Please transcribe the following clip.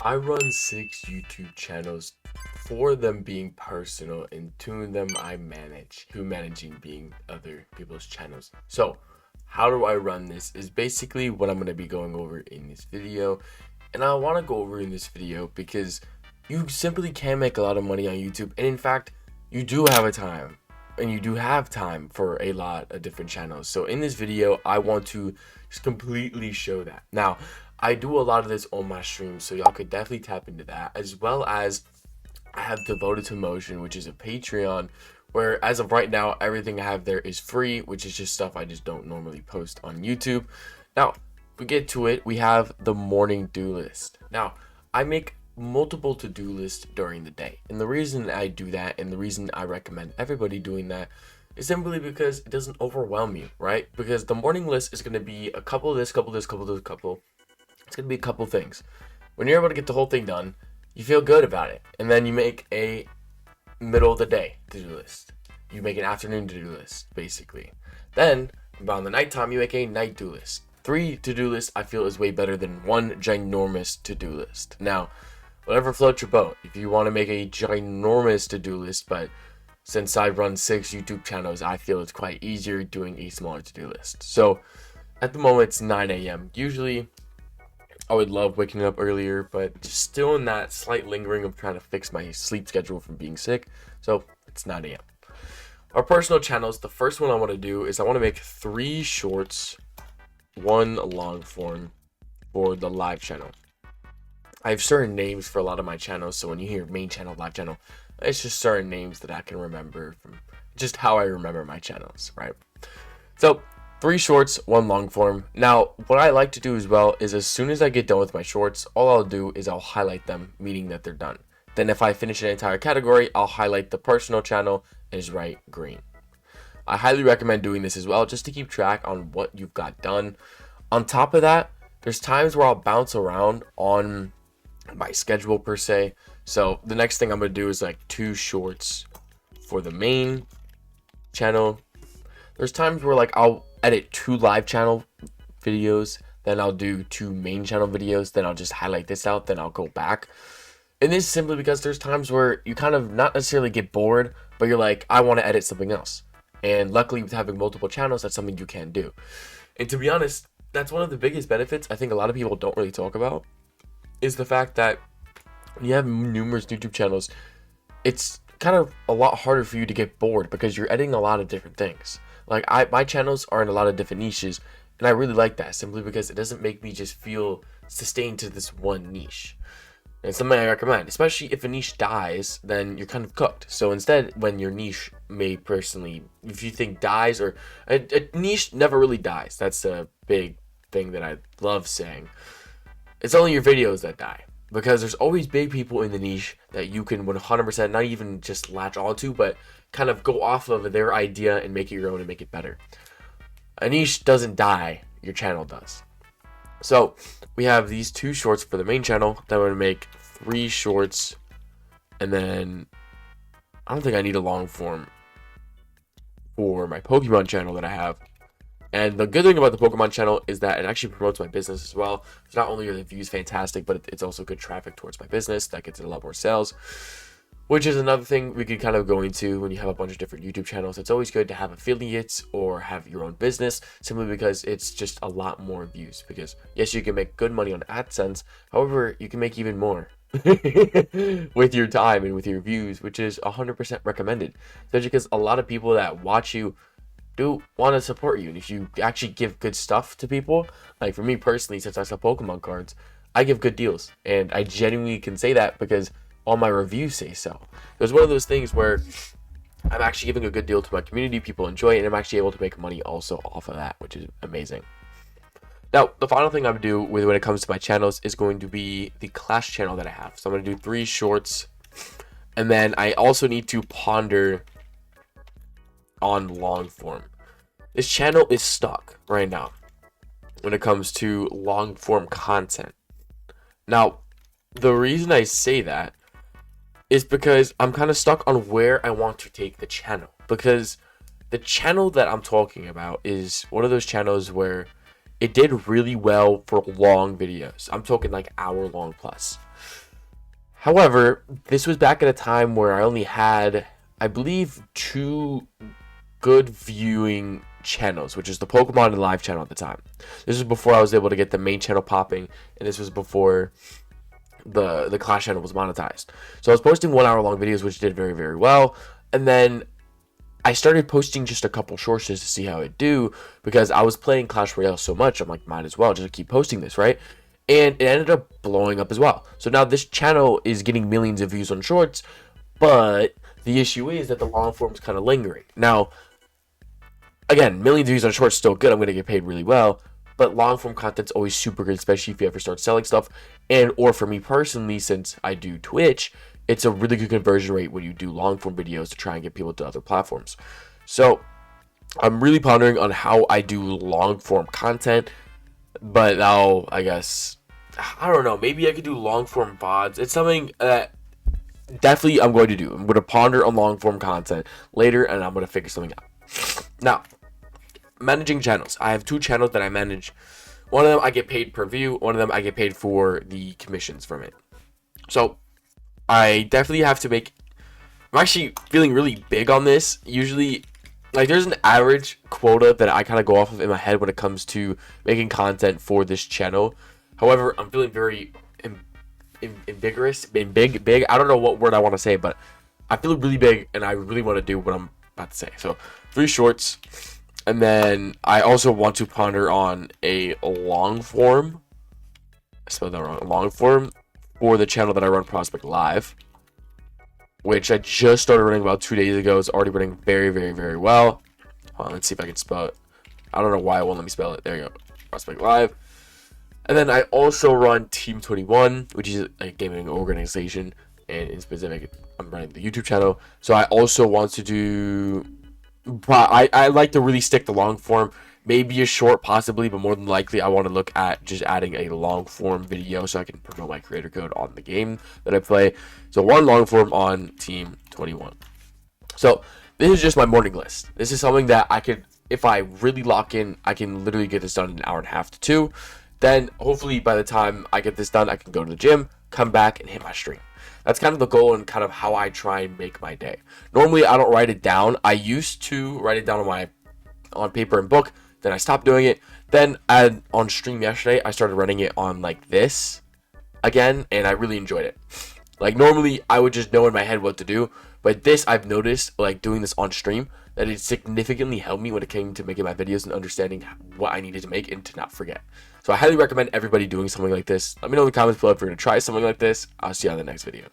I run 6 YouTube channels, 4 of them being personal and 2 of them I manage, 2 managing being other people's channels. So how do I run this is basically what I'm going to be going over in this video. And I want to go over in this video because you simply can make a lot of money on YouTube. And in fact, you do have a time and you do have time for a lot of different channels. So in this video, I want to just completely show that. Now, I do a lot of this on my stream, so y'all could definitely tap into that, as well as I have Devoted to Motion, which is a Patreon, where as of right now, everything I have there is free, which is just stuff I just don't normally post on YouTube. Now, we get to it, we have the morning do list. Now, I make multiple to-do lists during the day, and the reason I do that and the reason I recommend everybody doing that is simply because it doesn't overwhelm you, right? Because the morning list is going to be a couple of this, couple of this, couple of this, couple. It's going to be a couple things. When you're able to get the whole thing done, you feel good about it. And then you make a middle of the day to-do list. You make an afternoon to-do list, basically. Then, around the nighttime, you make a night to-do list. 3 to-do lists, I feel, is way better than 1 ginormous to-do list. Now, whatever floats your boat. If you want to make a ginormous to-do list, but since I run 6 YouTube channels, I feel it's quite easier doing a smaller to-do list. So, at the moment, it's 9 a.m. Usually, I would love waking up earlier, but just still in that slight lingering of trying to fix my sleep schedule from being sick. So it's 9 a.m. Our personal channels, the first one I want to do is I want to make 3 shorts, 1 long form for the live channel. I have certain names for a lot of my channels, so when you hear main channel, live channel, it's just certain names that I can remember from just how I remember my channels, right? So 3 shorts, 1 long form. Now, what I like to do as well is as soon as I get done with my shorts, all I'll do is I'll highlight them, meaning that they're done. Then if I finish an entire category, I'll highlight the personal channel and just write green. I highly recommend doing this as well, just to keep track on what you've got done. On top of that, there's times where I'll bounce around on my schedule per se. So the next thing I'm going to do is like 2 shorts for the main channel. There's times where like I'll edit 2 live channel videos, then I'll do 2 main channel videos, then I'll just highlight this out, then I'll go back. And this is simply because there's times where you kind of not necessarily get bored, but you're like, I want to edit something else. And luckily with having multiple channels, that's something you can do. And to be honest, that's one of the biggest benefits I think a lot of people don't really talk about, is the fact that when you have numerous YouTube channels, it's kind of a lot harder for you to get bored because you're editing a lot of different things. Like my channels are in a lot of different niches, and I really like that simply because it doesn't make me just feel sustained to this one niche. And it's something I recommend, especially if a niche dies, then you're kind of cooked. So instead, when your niche may personally, if you think dies, or a niche never really dies. That's a big thing that I love saying. It's only your videos that die. Because there's always big people in the niche that you can 100% not even just latch onto, but kind of go off of their idea and make it your own and make it better. A niche doesn't die, your channel does. So we have these 2 shorts for the main channel. Then I'm going to make 3 shorts, and then I don't think I need a long form for my Pokemon channel that I have. And the good thing about the Pokemon channel is that it actually promotes my business as well. So not only are the views fantastic, but it's also good traffic towards my business. That gets a lot more sales, which is another thing we could kind of go into when you have a bunch of different YouTube channels. It's always good to have affiliates or have your own business, simply because it's just a lot more views. Because yes, you can make good money on AdSense. However, you can make even more with your time and with your views, which is 100% recommended. Especially because a lot of people that watch you do want to support you, and if you actually give good stuff to people, like for me personally, since I sell Pokemon cards, I give good deals, and I genuinely can say that because all my reviews say so. It was one of those things where I'm actually giving a good deal to my community, people enjoy it, and I'm actually able to make money also off of that, which is amazing. Now, the final thing I'm going to do when it comes to my channels is going to be the Clash channel that I have. So I'm going to do 3 shorts, and then I also need to ponder on long form. This channel is stuck right now when it comes to long form content. Now, the reason I say that is because I'm kind of stuck on where I want to take the channel, because the channel that I'm talking about is one of those channels where it did really well for long videos. I'm talking like hour long plus. However, this was back at a time where I only had, I believe, 2 good viewing channels, which is the Pokemon and Live channel at the time. This was before I was able to get the main channel popping, and this was before the Clash channel was monetized. So I was posting 1 hour long videos, which did very, very well. And then I started posting just a couple shorts just to see how it do, because I was playing Clash Royale so much. I'm like, might as well just keep posting this, right? And it ended up blowing up as well. So now this channel is getting millions of views on shorts, but the issue is that the long form is kind of lingering. Now, again, millions of views on shorts still good. I'm going to get paid really well, but long form content's always super good, especially if you ever start selling stuff. And or for me personally, since I do Twitch, it's a really good conversion rate when you do long form videos to try and get people to other platforms. So I'm really pondering on how I do long form content, but now I guess, I don't know, maybe I could do long form VODs. It's something that definitely I'm going to do. I'm going to ponder on long form content later, and I'm going to figure something out. Now, managing channels. I have 2 channels that I manage. One of them I get paid per view. One of them I get paid for the commissions from it. So I definitely have to make, I'm actually feeling really big on this. Usually, like, there's an average quota that I kind of go off of in my head when it comes to making content for this channel. However, I'm feeling very ambiguous, big. I don't know what word I want to say, but I feel really big, and I really want to do what I'm about to say. So 3 shorts, and then I also want to ponder on a long form. I spelled that wrong. Long form for the channel that I run, Prospect Live, which I just started running about 2 days ago. It's already running very, very, very well. Hold on, let's see if I can spell it. I don't know why it won't let me spell it. There you go. Prospect Live. And then I also run Team 21, which is a gaming organization. And in specific, I'm running the YouTube channel. So I also want to do, I like to really stick to long form. Maybe a short possibly, but more than likely I want to look at just adding a long form video so I can promote my creator code on the game that I play. So 1 long form on Team 21. So this is just my morning list. This is something that I could, if I really lock in, I can literally get this done in an hour and a half to 2. Then hopefully by the time I get this done, I can go to the gym, come back, and hit my stream. That's kind of the goal and kind of how I try and make my day. Normally I don't write it down. I used to write it down on paper and book. Then I stopped doing it. Then on stream yesterday, I started running it on like this again, and I really enjoyed it. Like, normally I would just know in my head what to do, but this, I've noticed, like, doing this on stream, that it significantly helped me when it came to making my videos and understanding what I needed to make and to not forget. So I highly recommend everybody doing something like this. Let me know in the comments below if you're going to try something like this. I'll see you on the next video.